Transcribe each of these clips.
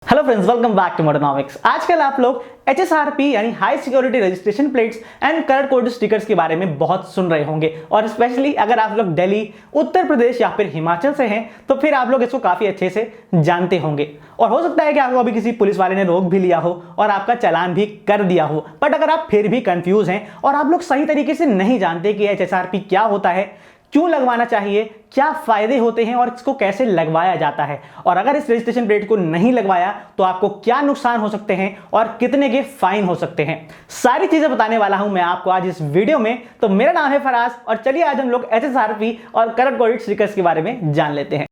Hello friends, welcome back to Motonomics. आजकल आप लोग HSRP यानी high security registration plates and colour code stickers के बारे में बहुत सुन रहे होंगे, और स्पेशली अगर आप लोग दिल्ली, उत्तर प्रदेश या फिर हिमाचल से हैं तो फिर आप लोग इसको काफी अच्छे से जानते होंगे। और हो सकता है कि आपको अभी किसी पुलिस वाले ने रोक भी लिया हो और आपका चालान भी कर दिया हो। बट अगर आप फिर भी कंफ्यूज हैं और आप लोग सही तरीके से नहीं जानते कि HSRP क्या होता है, क्यों लगवाना चाहिए, क्या फायदे होते हैं और इसको कैसे लगवाया जाता है, और अगर इस रजिस्ट्रेशन प्लेट को नहीं लगवाया तो आपको क्या नुकसान हो सकते हैं और कितने के फाइन हो सकते हैं, सारी चीजें बताने वाला हूं मैं आपको आज इस वीडियो में। तो मेरा नाम है फराज और चलिए आज हम लोग HSRP और कलर कोडेड स्टिकर्स के बारे में जान लेते हैं।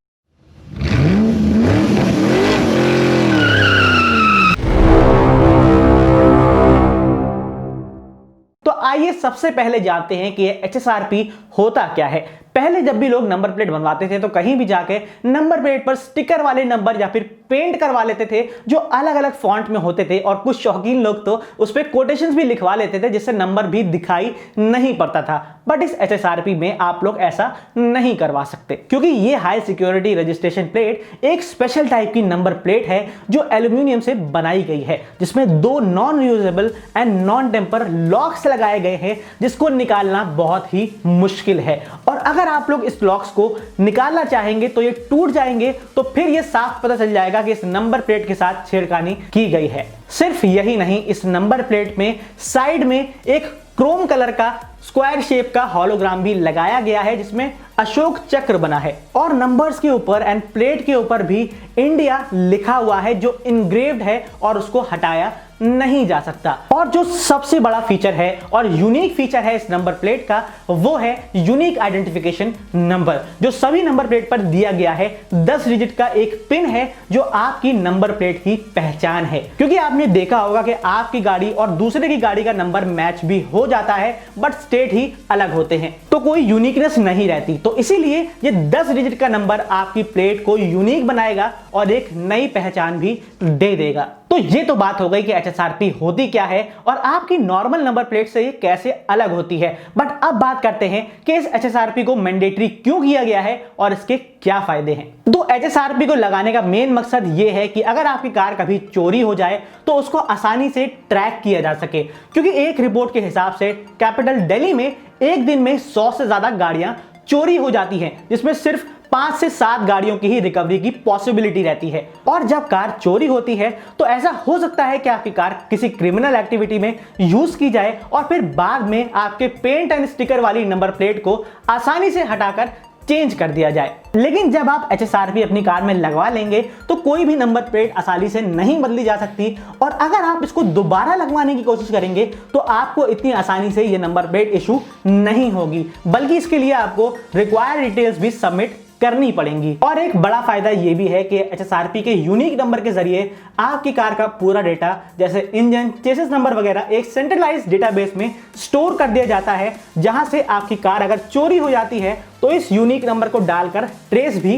तो आइए सबसे पहले जानते हैं कि HSRP होता क्या है। पहले जब भी लोग नंबर प्लेट बनवाते थे तो कहीं भी जाके नंबर प्लेट पर स्टिकर वाले नंबर या फिर पेंट करवा लेते थे जो अलग अलग फॉन्ट में होते थे, और कुछ शौकीन लोग तो उस पर कोटेशंस भी लिखवा लेते थे जिससे नंबर भी दिखाई नहीं पड़ता था। बट इस HSRP में आप लोग ऐसा नहीं करवा सकते, क्योंकि ये हाई सिक्योरिटी रजिस्ट्रेशन प्लेट एक स्पेशल टाइप की नंबर प्लेट है जो एल्यूमिनियम से बनाई गई है, जिसमें दो non usable and non tamper locks लगाए गए हैं जिसको निकालना बहुत ही मुश्किल है। और अगर आप लोग इस लॉक्स को निकालना चाहेंगे तो ये टूट जाएंगे, तो फिर ये साफ पता चल जाएगा कि इस नंबर प्लेट के साथ छेड़खानी की गई है। सिर्फ यही नहीं, इस नंबर प्लेट में साइड में एक क्रोम कलर का स्क्वायर शेप का हॉलोग्राम भी लगाया गया है जिसमें अशोक चक्र बना है, और नंबर्स के ऊपर एंड प्लेट के ऊपर भी इंडिया लिखा हुआ है जो इनग्रेव्ड है और उसको हटाया नहीं जा सकता। और जो सबसे बड़ा फीचर है और यूनिक फीचर है इस नंबर प्लेट का, वो है यूनिक आइडेंटिफिकेशन नंबर, जो सभी नंबर प्लेट पर दिया गया है। 10 डिजिट का एक पिन है जो आपकी नंबर प्लेट की पहचान है, क्योंकि आपने देखा होगा कि आपकी गाड़ी और दूसरे की गाड़ी का नंबर मैच भी हो जाता है बट स्टेट ही अलग होते हैं, तो कोई यूनिकनेस नहीं रहती। तो इसीलिए ये 10 डिजिट का नंबर आपकी प्लेट को यूनिक बनाएगा और एक नई पहचान भी दे देगा। तो ये तो बात हो गई कि HSRP होती क्या है और आपकी नॉर्मल नंबर प्लेट से ये कैसे अलग होती है। बट अब बात करते हैं कि इस HSRP को मैंडेटरी क्यों किया गया है और इसके क्या फायदे हैं। तो HSRP को लगाने का मेन मकसद ये है कि अगर आपकी कार कभी चोरी हो जाए तो उसको आसानी से ट्रैक किया जा सके, क्योंकि एक रिपोर्ट के हिसाब से कैपिटल दिल्ली में एक दिन में 100 से ज्यादा गाड़ियां चोरी हो जाती हैं, जिसमें सिर्फ 5 से 7 गाड़ियों की ही रिकवरी की पॉसिबिलिटी रहती है। और जब कार चोरी होती है तो ऐसा हो सकता है कि आपकी कार किसी क्रिमिनल एक्टिविटी में यूज की जाए और फिर बाद में आपके पेंट एंड स्टिकर वाली नंबर प्लेट को आसानी से हटाकर चेंज कर दिया जाए। लेकिन जब आप HSRP अपनी कार में लगवा लेंगे तो कोई भी नंबर प्लेट आसानी से नहीं बदली जा सकती, और अगर आप इसको दोबारा लगवाने की कोशिश करेंगे तो आपको इतनी आसानी से ये नंबर प्लेट इशू नहीं होगी, बल्कि इसके लिए आपको रिक्वायर्ड डिटेल्स भी सबमिट करनी पड़ेंगी। और एक बड़ा फायदा यह भी है कि HSRP के यूनिक नंबर के जरिए आपकी कार का पूरा डेटा, जैसे इंजन, चेसिस नंबर वगैरह, एक सेंट्रलाइज्ड डेटाबेस में स्टोर कर दिया जाता है, जहां से आपकी कार अगर चोरी हो जाती है तो इस यूनिक नंबर को डालकर ट्रेस भी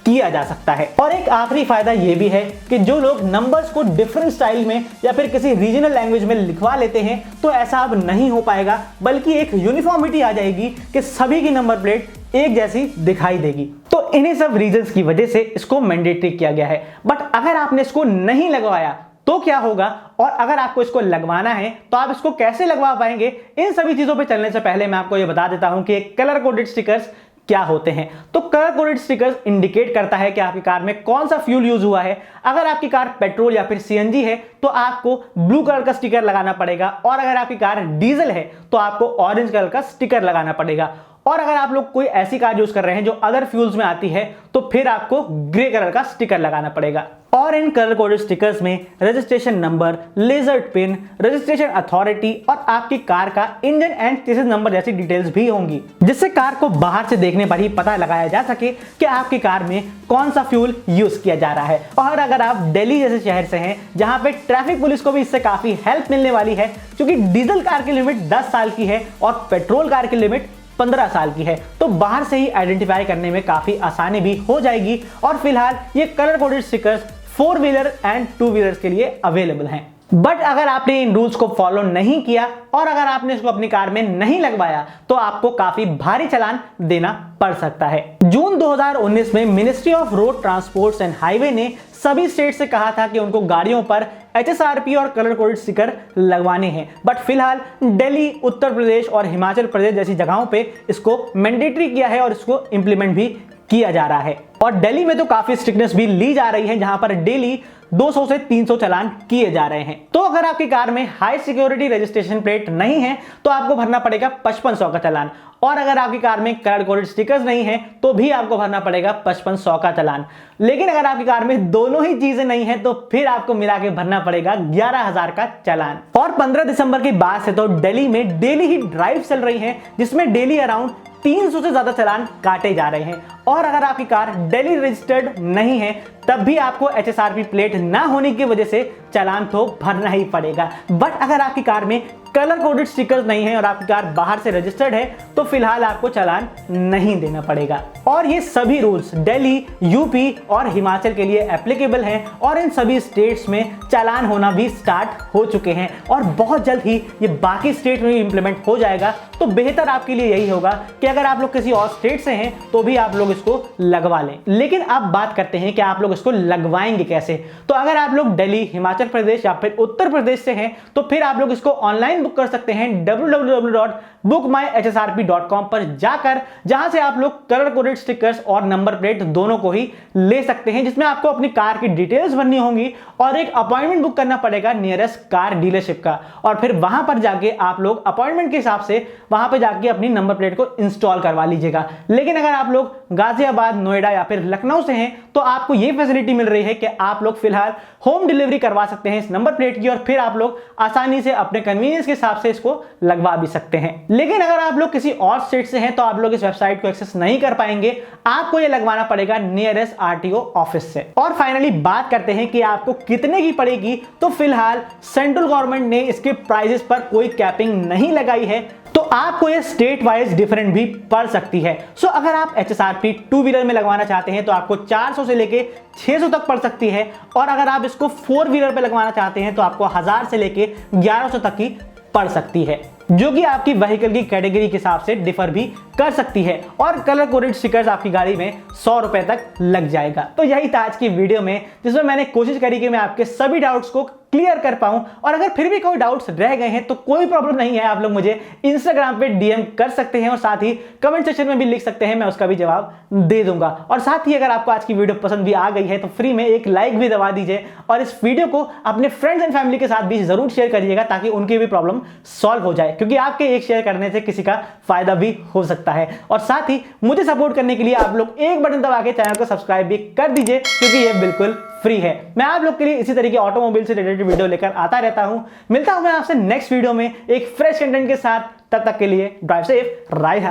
किया जा सकता है। और एक आखिरी फायदा यह भी है कि जो लोग नंबर्स को डिफरेंट स्टाइल में या फिर किसी रीजनल लैंग्वेज में लिखवा लेते हैं तो ऐसा अब नहीं हो पाएगा, बल्कि एक यूनिफॉर्मिटी आ जाएगी कि सभी की नंबर प्लेट एक जैसी दिखाई देगी। तो इन्हीं सब रीजंस की वजह से इसको मैंडेटरी किया गया है। बट अगर आपने इसको नहीं लगवाया तो क्या होगा, और अगर आपको इसको लगवाना है तो आप इसको कैसे लगवा पाएंगे, इन सभी चीजों पे चलने से पहले मैं आपको ये बता देता हूं कि कलर कोडेड स्टिकर्स क्या होते हैं। तो कलर कोडेड स्टिकर्स इंडिकेट करता है कि आपकी कार में कौन सा फ्यूल यूज हुआ है। अगर आपकी कार पेट्रोल या फिर CNG है तो आपको ब्लू कलर का स्टिकर लगाना पड़ेगा, और अगर आपकी कार डीजल है तो आपको ऑरेंज कलर का स्टिकर लगाना पड़ेगा। और अगर आप लोग कोई ऐसी कार यूज कर रहे हैं जो अदर फ्यूल्स में आती है तो फिर आपको ग्रे कलर का स्टिकर लगाना पड़ेगा। और इन कलर कोडेड स्टिकर्स में registration number, laser pin, registration authority और आपकी कार का इंजन एंड चेसिस नंबर जैसी डिटेल्स भी होंगी, जिससे कार को बाहर से देखने पर ही पता लगाया जा सके कि आपकी कार में कौन सा फ्यूल यूज किया जा रहा है। और अगर आप दिल्ली जैसे शहर से हैं जहां पे ट्रैफिक पुलिस को भी इससे काफी हेल्प मिलने वाली है, क्योंकि डीजल कार की लिमिट 10 साल की है और पेट्रोल कार की लिमिट 15 साल की है, तो बाहर से ही आइडेंटिफाई करने में काफी आसानी भी हो जाएगी। और फिलहाल ये colour coded stickers 4 wheeler and 2 wheelers के लिए अवेलेबल हैं। बट अगर आपने इन रूल्स को फॉलो नहीं किया और अगर आपने इसको अपनी कार में नहीं लगवाया तो आपको काफी भारी चालान देना पड़ सकता है। जून 2019 में ministry of road transports and highway ने सभी स्टेट से कहा था कि उनको गाड़ियों पर HSRP और कलर कोडेड स्टिकर लगवाने हैं, बट फिलहाल दिल्ली, उत्तर प्रदेश और हिमाचल प्रदेश जैसी जगहों पे इसको मैंडेटरी किया है और इसको इंप्लीमेंट भी किया जा रहा है। और दिल्ली में तो काफी स्ट्रिक्टनेस भी ली जा रही है, जहां पर डेली 200 से 300 चालान किए जा रहे हैं। तो अगर आपकी कार में हाई सिक्योरिटी रजिस्ट्रेशन प्लेट नहीं है तो आपको भरना पड़ेगा 5500 का चालान, और अगर आपकी कार में कलर कोडेड स्टिकर्स नहीं है तो भी आपको भरना पड़ेगा 5500 का चालान। लेकिन अगर आपकी कार में दोनों ही चीजें नहीं है तो फिर आपको मिला के भरना पड़ेगा 11000 का चालान। और 15 दिसंबर की बात से तो दिल्ली में डेली ही ड्राइव चल रही है, जिसमें डेली अराउंड 300 से ज्यादा चालान काटे जा रहे हैं। और अगर आपकी कार दिल्ली रजिस्टर्ड नहीं है तब भी आपको HSRP प्लेट ना होने की वजह से चालान तो भरना ही पड़ेगा। बट अगर आपकी कार में कलर कोडेड स्टिकर्स नहीं है और आपकी कार बाहर से रजिस्टर्ड है तो फिलहाल आपको चालान नहीं देना पड़ेगा। और ये सभी रूल्स दिल्ली, यूपी और हिमाचल के लिए एप्लीकेबल हैं, और इन सभी स्टेट्स में चालान होना भी स्टार्ट हो चुके हैं और बहुत जल्द ही ये बाकी स्टेट में भी इंप्लीमेंट हो जाएगा। तो बेहतर आपके लिए यही होगा कि अगर आप लोग किसी और स्टेट से हैं तो भी आप लोग इसको लगवा लें। लेकिन अब बात करते हैं कि आप लोग इसको लगवाएंगे कैसे। तो अगर आप लोग दिल्ली, हिमाचल प्रदेश या फिर उत्तर प्रदेश से हैं तो फिर आप लोग इसको ऑनलाइन बुक कर सकते हैं www.bookmyhsrp.com पर जाकर, जहां से आप लोग कलर कोडेड स्टिकर्स और नंबर प्लेट दोनों को ही ले सकते हैं, जिसमें आपको अपनी कार की डिटेल्स भरनी होंगी और एक अपॉइंटमेंट बुक करना पड़ेगा नियरेस्ट कार डीलरशिप का, और फिर वहां पर जाके आप लोग अपॉइंटमेंट के हिसाब से वहां पर जाके अपनी नंबर प्लेट को इंस्टॉल करवा लीजिएगा। लेकिन अगर आप लोग गाजियाबाद, नोएडा या फिर लखनऊ से हैं तो आपको यह फैसिलिटी मिल रही है कि आप लोग फिलहाल होम डिलीवरी करवा सकते हैं इस नंबर प्लेट की, और फिर आप लोग आसानी से अपने कन्वीनियंस के हिसाब से इसको लगवा भी सकते हैं। लेकिन अगर आप लोग किसी और स्टेट से हैं तो आप लोग इस वेबसाइट को एक्सेस नहीं कर पाएंगे, आपको यह लगवाना पड़ेगा नियरेस्ट RTO ऑफिस से। और फाइनली बात करते हैं कि आपको कितने की पड़ेगी। तो फिलहाल सेंट्रल गवर्नमेंट ने इसके प्राइसेस पर कोई कैपिंग नहीं लगाई है, तो आपको ये स्टेट वाइज डिफरेंट भी पड़ सकती है। सो अगर आप HSRP 2 व्हीलर में लगवाना चाहते हैं तो आपको 400 से लेके 600 तक पड़ सकती है, और अगर आप इसको 4 व्हीलर पे लगवाना चाहते हैं तो आपको 1000 से लेके 1100 तक की पड़ सकती है, जो कि आपकी व्हीकल की कैटेगरी के हिसाब से डिफर भी कर सकती है। और कलर कोडेड स्टिकर्स आपकी गाड़ी में 100 रुपए तक लग जाएगा। तो यही था आज की वीडियो में, जिसमें मैंने कोशिश करी कि मैं आपके सभी डाउट्स को क्लियर कर पाऊं। और अगर फिर भी कोई डाउट्स रह गए हैं तो कोई प्रॉब्लम नहीं है, आप लोग मुझे इंस्टाग्राम पे DM कर सकते हैं और साथ ही कमेंट सेक्शन में भी लिख सकते हैं, मैं उसका भी जवाब दे दूंगा। और साथ ही अगर आपको आज की वीडियो पसंद भी आ गई है तो फ्री में एक लाइक भी दबा दीजिए, और इस वीडियो को अपने फ्रेंड्स एंड फैमिली के साथ भी जरूर शेयर करिएगा ताकि उनकी भी प्रॉब्लम सॉल्व हो जाए, क्योंकि आपके एक शेयर करने से किसी का फायदा भी हो सकता है। और साथ ही मुझे सपोर्ट करने के लिए आप लोग एक बटन दबा के चैनल को सब्सक्राइब भी कर दीजिए, क्योंकि ये बिल्कुल फ्री है। मैं आप लोग के लिए इसी तरीके ऑटोमोबाइल से रिलेटेड वीडियो लेकर आता रहता हूं। मिलता हूं मैं आपसे नेक्स्ट वीडियो में एक फ्रेश कंटेंट के साथ। तब तक के लिए ड्राइव सेफ, राइड।